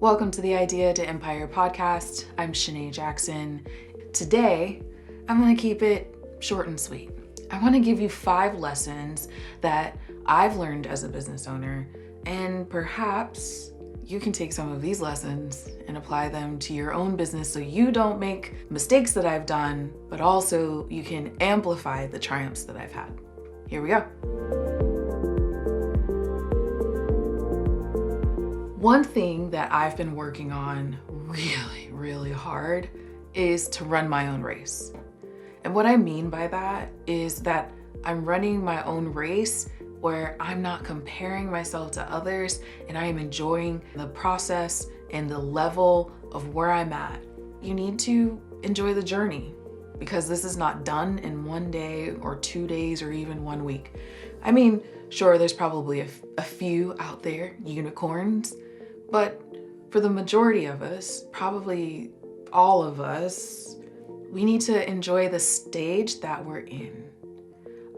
Welcome to the Idea to Empire podcast. I'm Shanae Jackson. Today, I'm going to keep it short and sweet. I want to give you 5 lessons that I've learned as a business owner, and perhaps you can take some of these lessons and apply them to your own business so you don't make mistakes that I've done, but also you can amplify the triumphs that I've had. Here we go. One thing that I've been working on really hard is to run my own race. And what I mean by that is that I'm running my own race where I'm not comparing myself to others and I am enjoying the process and the level of where I'm at. You need to enjoy the journey because this is not done in one day or 2 days or even 1 week. I mean, sure, there's probably a few out there, unicorns, but for the majority of us, probably all of us, we need to enjoy the stage that we're in.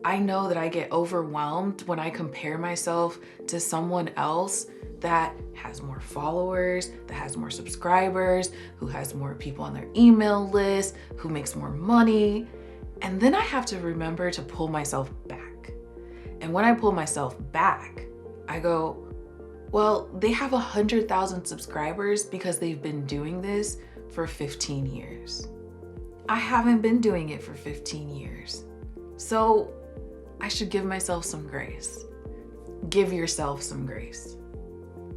I know that I get overwhelmed when I compare myself to someone else that has more followers, that has more subscribers, who has more people on their email list, who makes more money. And then I have to remember to pull myself back. And when I pull myself back, I go, well, they have 100,000 subscribers because they've been doing this for 15 years. I haven't been doing it for 15 years. So I should give myself some grace. Give yourself some grace.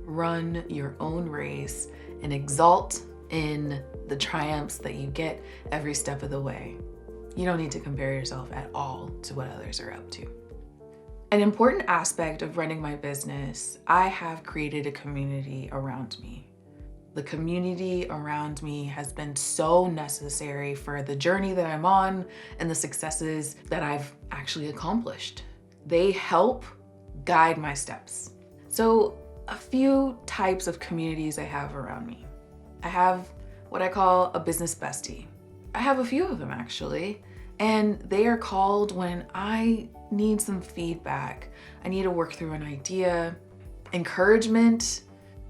Run your own race and exalt in the triumphs that you get every step of the way. You don't need to compare yourself at all to what others are up to. An important aspect of running my business, I have created a community around me. The community around me has been so necessary for the journey that I'm on and the successes that I've actually accomplished. They help guide my steps. So a few types of communities I have around me. I have what I call a business bestie. I have a few of them actually, and they are called when I need some feedback. I need to work through an idea, encouragement.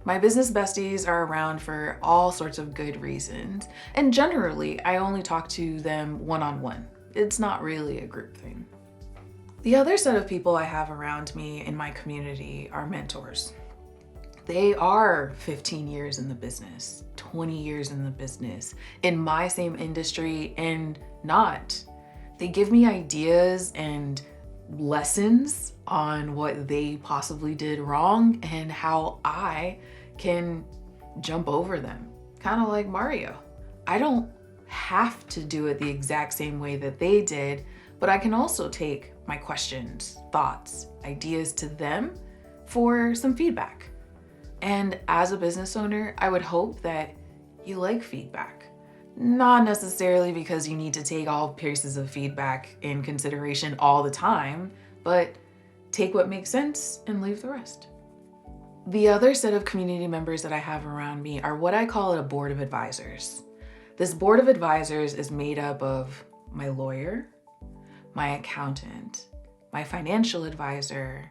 My business besties are around for all sorts of good reasons. And generally, I only talk to them one-on-one. It's not really a group thing. The other set of people I have around me in my community are mentors. They are 15 years in the business, 20 years in the business, in my same industry and not. They give me ideas and lessons on what they possibly did wrong and how I can jump over them. Kind of like Mario. I don't have to do it the exact same way that they did, but I can also take my questions, thoughts, ideas to them for some feedback. And as a business owner, I would hope that you like feedback. Not necessarily because you need to take all pieces of feedback in consideration all the time, but take what makes sense and leave the rest. The other set of community members that I have around me are what I call a board of advisors. This board of advisors is made up of my lawyer, my accountant, my financial advisor.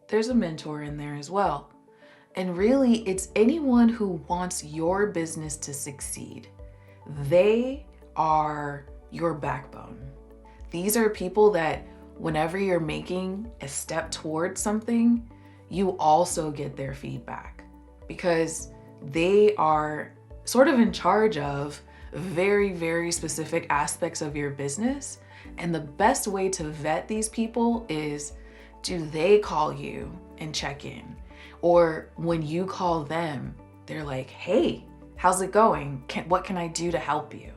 There's a mentor in there as well. And really, it's anyone who wants your business to succeed. They are your backbone. These are people that whenever you're making a step towards something, you also get their feedback because they are sort of in charge of very specific aspects of your business. And the best way to vet these people is, do they call you and check in? Or when you call them, they're like, hey, how's it going? What can I do to help you?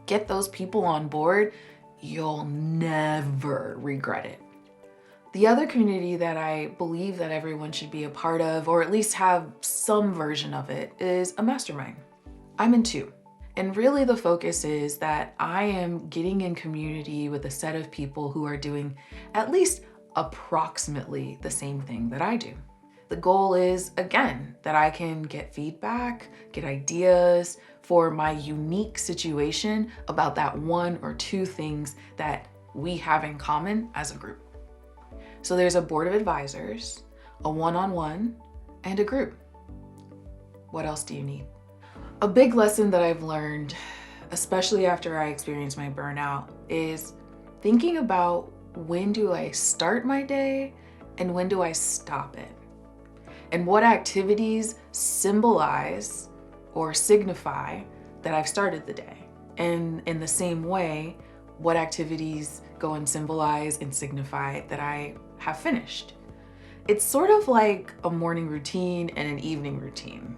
Get those people on board. You'll never regret it. The other community that I believe that everyone should be a part of, or at least have some version of it, is a mastermind. I'm in 2. And really the focus is that I am getting in community with a set of people who are doing at least approximately the same thing that I do. The goal is, again, that I can get feedback, get ideas for my unique situation about that 1 or 2 things that we have in common as a group. So there's a board of advisors, a one-on-one, and a group. What else do you need? A big lesson that I've learned, especially after I experienced my burnout, is thinking about when do I start my day and when do I stop it? And what activities symbolize or signify that I've started the day? And in the same way, what activities go and symbolize and signify that I have finished? It's sort of like a morning routine and an evening routine.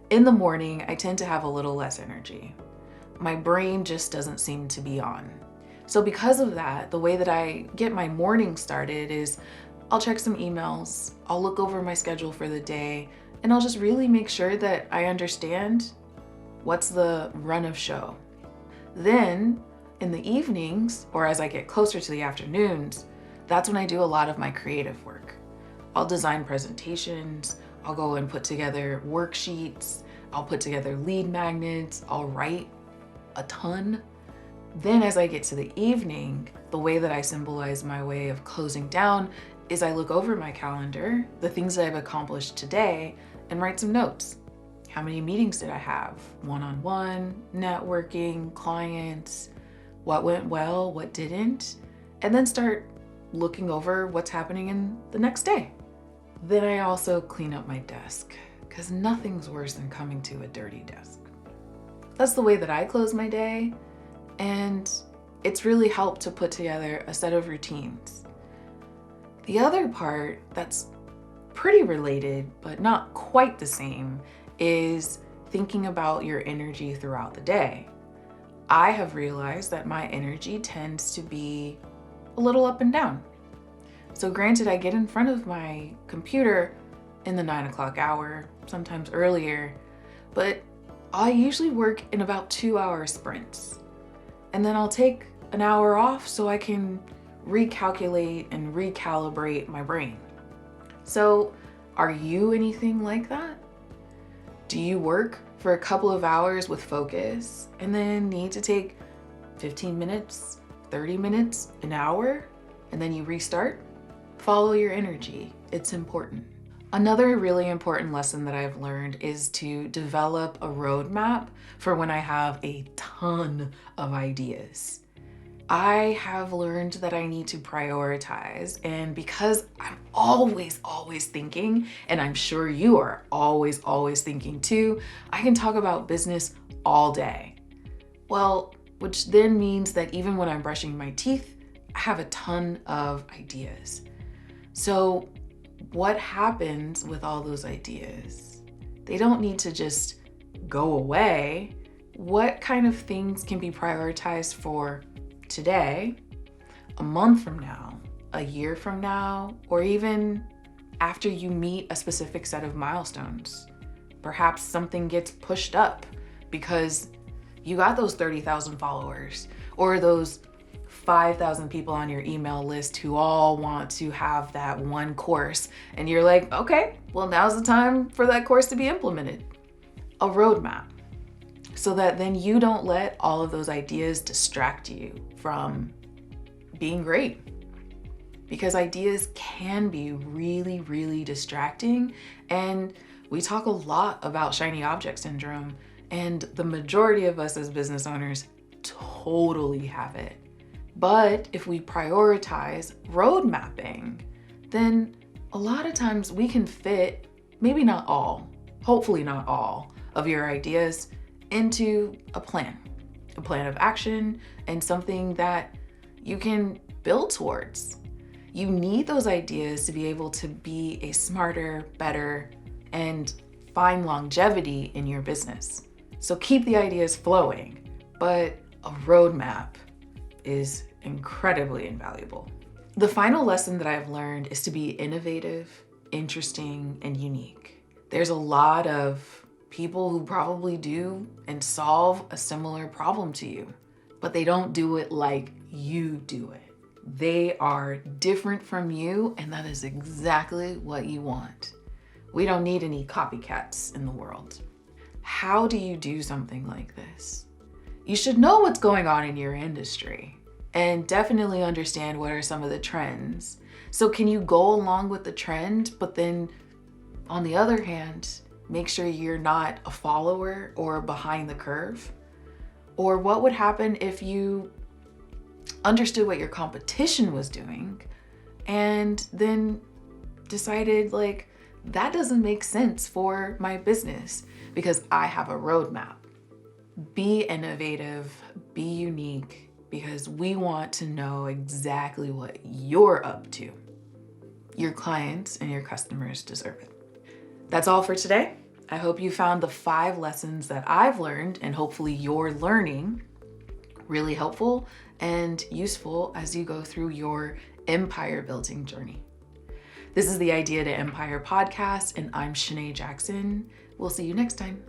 In the morning, I tend to have a little less energy. My brain just doesn't seem to be on. So because of that, the way that I get my morning started is I'll check some emails, I'll look over my schedule for the day, and I'll just really make sure that I understand what's the run of show. Then in the evenings, or as I get closer to the afternoons, that's when I do a lot of my creative work. I'll design presentations, I'll go and put together worksheets, I'll put together lead magnets, I'll write a ton. Then as I get to the evening, the way that I symbolize my way of closing down is I look over my calendar, the things that I've accomplished today, and write some notes. How many meetings did I have? One-on-one, networking, clients, what went well, what didn't, and then start looking over what's happening in the next day. Then I also clean up my desk, because nothing's worse than coming to a dirty desk. That's the way that I close my day, and it's really helped to put together a set of routines. The other part that's pretty related, but not quite the same, is thinking about your energy throughout the day. I have realized that my energy tends to be a little up and down. So granted, I get in front of my computer in the 9 o'clock hour, sometimes earlier, but I usually work in about 2-hour sprints. And then I'll take an hour off so I can recalculate and recalibrate my brain. So are you anything like that? Do you work for a couple of hours with focus and then need to take 15 minutes, 30 minutes, an hour, and then you restart? Follow your energy. It's important. Another really important lesson that I've learned is to develop a roadmap for when I have a ton of ideas. I have learned that I need to prioritize, and because I'm always thinking, and I'm sure you are always thinking too, I can talk about business all day. Well, which then means that even when I'm brushing my teeth, I have a ton of ideas. So what happens with all those ideas? They don't need to just go away. What kind of things can be prioritized for today, a month from now, a year from now, or even after you meet a specific set of milestones? Perhaps something gets pushed up because you got those 30,000 followers or those 5,000 people on your email list who all want to have that one course. And you're like, okay, well, now's the time for that course to be implemented. A roadmap, so that then you don't let all of those ideas distract you from being great. Because ideas can be really distracting. And we talk a lot about shiny object syndrome, and the majority of us as business owners totally have it. But if we prioritize road mapping, then a lot of times we can fit, maybe not all, hopefully not all of your ideas into a plan of action, and something that you can build towards. You need those ideas to be able to be a smarter, better, and find longevity in your business. So keep the ideas flowing, but a roadmap is incredibly invaluable. The final lesson that I've learned is to be innovative, interesting, and unique. There's a lot of people who probably do and solve a similar problem to you, but they don't do it like you do it. They are different from you, and that is exactly what you want. We don't need any copycats in the world. How do you do something like this? You should know what's going on in your industry and definitely understand what are some of the trends. So can you go along with the trend, but then on the other hand, make sure you're not a follower or behind the curve? Or what would happen if you understood what your competition was doing and then decided like, that doesn't make sense for my business because I have a roadmap. Be innovative, be unique, because we want to know exactly what you're up to. Your clients and your customers deserve it. That's all for today. I hope you found the 5 lessons that I've learned and hopefully you're learning really helpful and useful as you go through your empire building journey. This is the Idea to Empire podcast, and I'm Shanae Jackson. We'll see you next time.